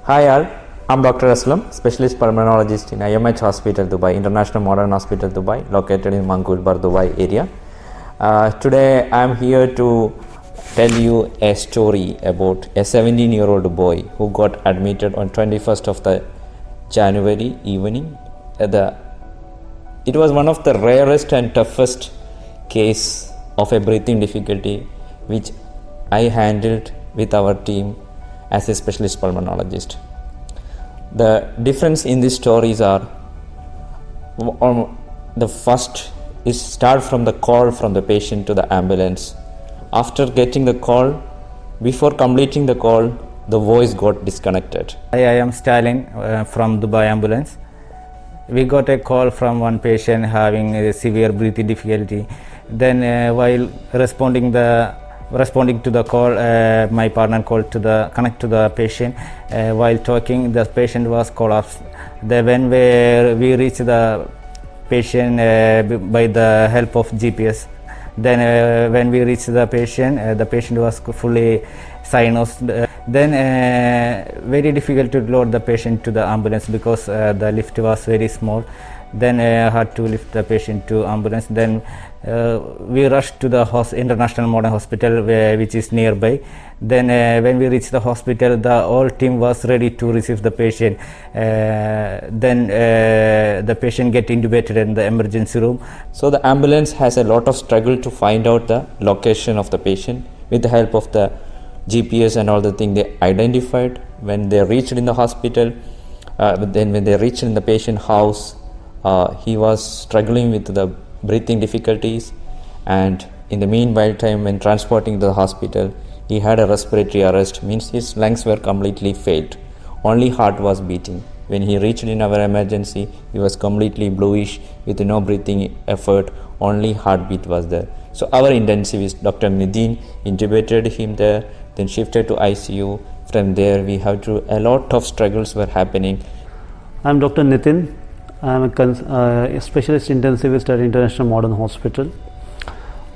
Hi all, I'm Dr. Aslam, Specialist Pulmonologist in IMH Hospital, Dubai, International Modern Hospital, Dubai, located in Mangulbar, Dubai area. Today I'm here to tell you a story about a 17-year-old boy who got admitted on 21st of the January evening. It was one of the rarest and toughest case of a breathing difficulty which I handled with our team as a specialist pulmonologist. The difference in these stories are, the first is start from the call from the patient to the ambulance. After getting the call, before completing the call, the voice got disconnected. I am Stalin from Dubai ambulance. We got a call from one patient having a severe breathing difficulty. Then while responding to the call, my partner called to connect to the patient. While talking, the patient was collapsed. Then when we reached the patient by the help of GPS. Then when we reached the patient was fully cynosed. Then very difficult to load the patient to the ambulance because the lift was very small. Then I had to lift the patient to ambulance. Then we rushed to the International Modern Hospital which is nearby. Then when we reached the hospital, the whole team was ready to receive the patient. Then the patient get intubated in the emergency room. So the ambulance has a lot of struggle to find out the location of the patient. With the help of the GPS and all the things, they identified. When they reached in the hospital, then when they reached in the patient house, he was struggling with the breathing difficulties, and in the meanwhile time when transporting to the hospital, he had a respiratory arrest, means his lungs were completely failed. Only heart was beating. When he reached in our emergency, he was completely bluish with no breathing effort, only heartbeat was there. So our intensivist, Dr. Nitin, intubated him there, then shifted to ICU. From there we have to, a lot of struggles were happening. I'm Dr. Nitin. I'm a specialist intensivist at International Modern Hospital.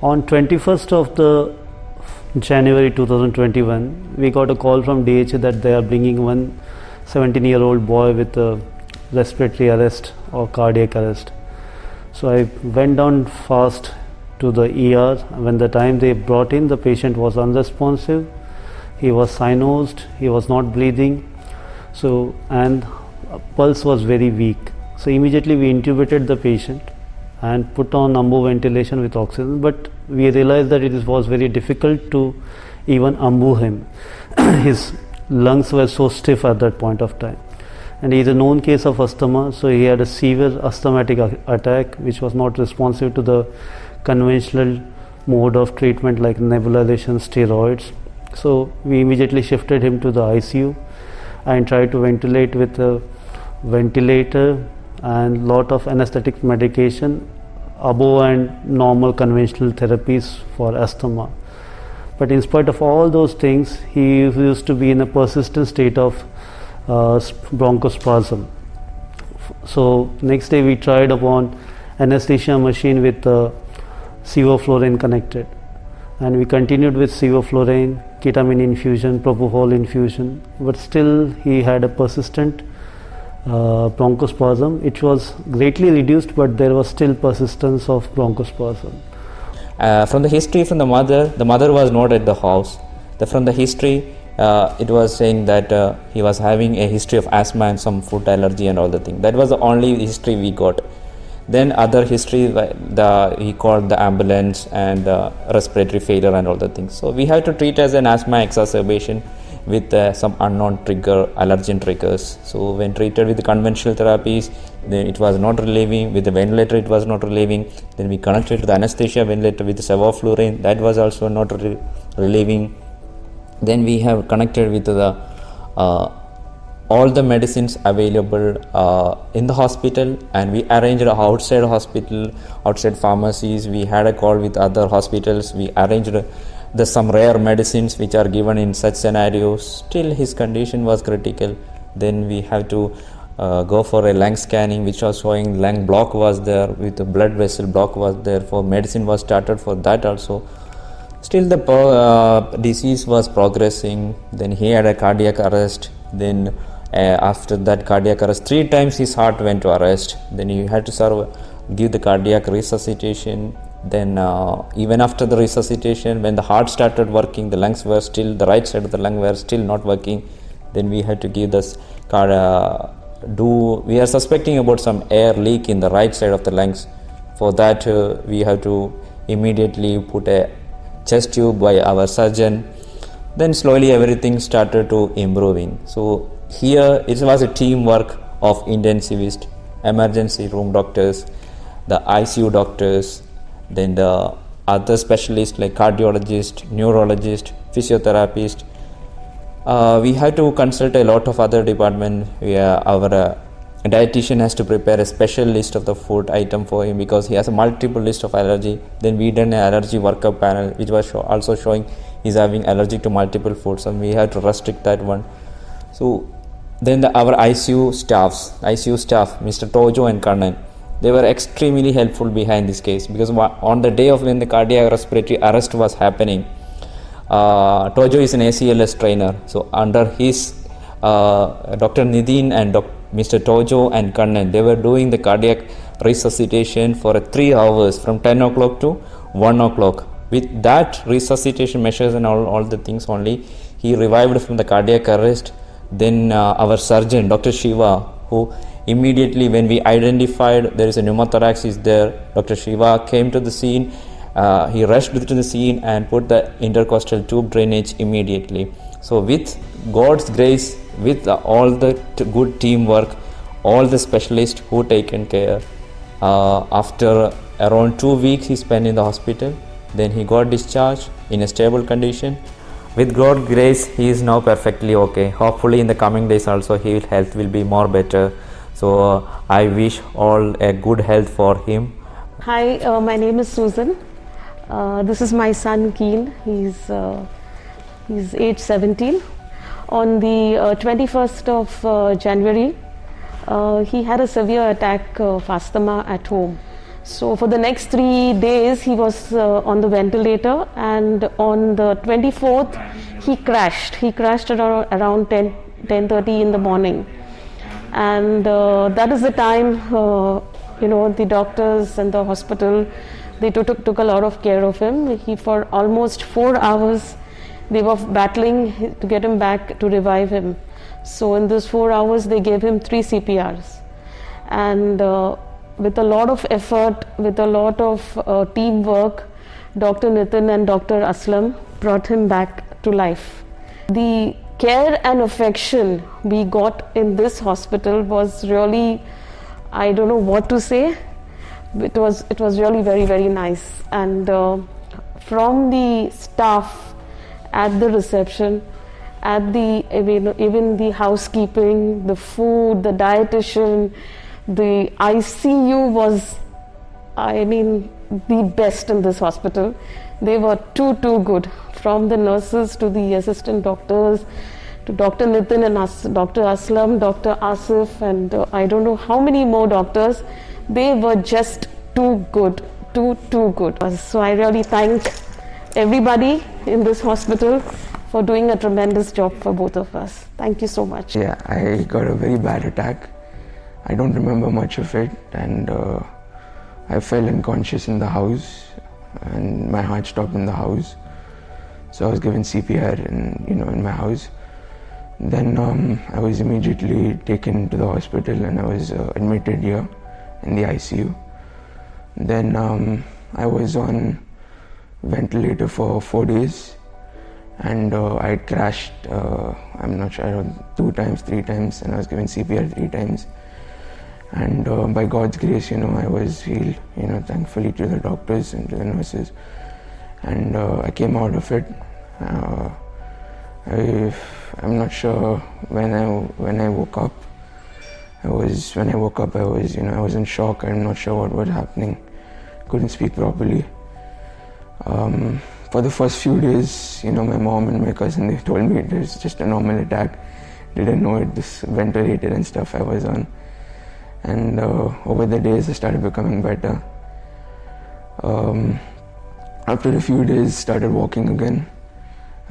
On 21st of the January 2021, we got a call from DHA that they are bringing one 17-year-old boy with a respiratory arrest or cardiac arrest. So I went down fast to the ER. When the time they brought in, the patient was unresponsive. He was cynosed. He was not breathing. And pulse was very weak. So immediately we intubated the patient and put on AMBU ventilation with oxygen, but we realized that it was very difficult to even AMBU him. His lungs were so stiff at that point of time. And he is a known case of asthma, so he had a severe asthmatic attack which was not responsive to the conventional mode of treatment like nebulization, steroids. So we immediately shifted him to the ICU and tried to ventilate with a ventilator and lot of anesthetic medication above and normal conventional therapies for asthma. But in spite of all those things, he used to be in a persistent state of bronchospasm. So next day we tried upon anesthesia machine with sevoflurane connected, and we continued with sevoflurane, ketamine infusion, propofol infusion, but still he had a persistent bronchospasm. It was greatly reduced, but there was still persistence of bronchospasm. From the history from the mother was not at the house. From the history, it was saying that he was having a history of asthma and some food allergy and all the things. That was the only history we got. Then other history, he called the ambulance and respiratory failure and all the things. So we have to treat as an asthma exacerbation with some unknown trigger, allergen triggers. So when treated with the conventional therapies, then it was not relieving. With the ventilator, it was not relieving. Then we connected to the anesthesia ventilator with the sevoflurane. That was also not relieving. Then we have connected with the all the medicines available in the hospital, and we arranged outside hospital, outside pharmacies. We had a call with other hospitals. We arranged some rare medicines which are given in such scenarios. Still his condition was critical. Then we have to go for a lung scanning, which was showing lung block was there, with the blood vessel block was there. For medicine was started for that also. Still the disease was progressing. Then he had a cardiac arrest. Then After that cardiac arrest, 3 times his heart went to arrest. Then he had to give the cardiac resuscitation. Then even after the resuscitation, when the heart started working, the lungs were still, the right side of the lung were still not working. Then we had to give this we are suspecting about some air leak in the right side of the lungs. For that we have to immediately put a chest tube by our surgeon. Then slowly everything started to improving. So here it was a teamwork of intensivist, emergency room doctors, the ICU doctors, then the other specialists like cardiologist, neurologist, physiotherapist. We had to consult a lot of other departments. Our dietitian has to prepare a special list of the food item for him because he has a multiple list of allergy. Then we done an allergy workup panel which was also showing he's having allergic to multiple foods, and we had to restrict that one. So then our ICU staff, Mr. Tojo and Kannan, they were extremely helpful behind this case, because on the day of when the cardiac respiratory arrest was happening, Tojo is an ACLS trainer. So under his Dr. Nitin and Mr. Tojo and Kannan, they were doing the cardiac resuscitation for 3 hours from 10 o'clock to 1 o'clock. With that resuscitation measures and all the things only, he revived from the cardiac arrest. Then our surgeon, Dr. Shiva, who immediately when we identified there is a pneumothorax is there, Dr. Shiva came to the scene. He rushed to the scene and put the intercostal tube drainage immediately. So with God's grace, with all the good teamwork, all the specialists who taken care, after around 2 weeks he spent in the hospital. Then he got discharged in a stable condition. With God's grace, he is now perfectly okay. Hopefully in the coming days also his health will be more better. So I wish all a good health for him. Hi, my name is Susan. This is my son Keel. He's age 17. On the 21st of January, he had a severe attack of asthma at home. So for the next 3 days he was on the ventilator, and on the 24th he crashed. He crashed around 10:30 in the morning, and that is the time the doctors and the hospital, they took a lot of care of him. He, for almost 4 hours they were battling to get him back, to revive him. So in those 4 hours they gave him 3 CPRs, and with a lot of effort, with a lot of teamwork, Dr. Nitin and Dr. Aslam brought him back to life. The care and affection we got in this hospital was really, I don't know what to say. It was really very, very nice. And from the staff at the reception, at the even the housekeeping, the food, the dietitian, the ICU was, the best in this hospital. They were too good. From the nurses to the assistant doctors, to Dr. Nitin and Dr. Aslam, Dr. Asif, and I don't know how many more doctors. They were just too good, too good. So I really thank everybody in this hospital for doing a tremendous job for both of us. Thank you so much. Yeah, I got a very bad attack. I don't remember much of it, and I fell unconscious in the house, and my heart stopped in the house. So I was given CPR in my house. Then I was immediately taken to the hospital, and I was admitted here in the ICU. Then I was on ventilator for 4 days, and I had crashed, I'm not sure, 2 times, 3 times, and I was given CPR 3 times. And by God's grace, I was healed, thankfully to the doctors and to the nurses. And I came out of it. I'm not sure when I woke up. I was in shock. I'm not sure what was happening. Couldn't speak properly. For the first few days, my mom and my cousin, they told me it was just a normal attack. Didn't know it, this ventilator and stuff I was on. And over the days I started becoming better. After a few days, started walking again.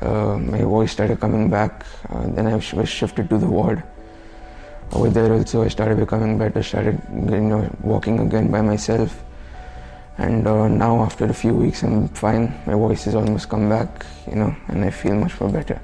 My voice started coming back. Then I was shifted to the ward. Over there also I started becoming better, started walking again by myself, and now after a few weeks I'm fine. My voice has almost come back, and I feel much more better.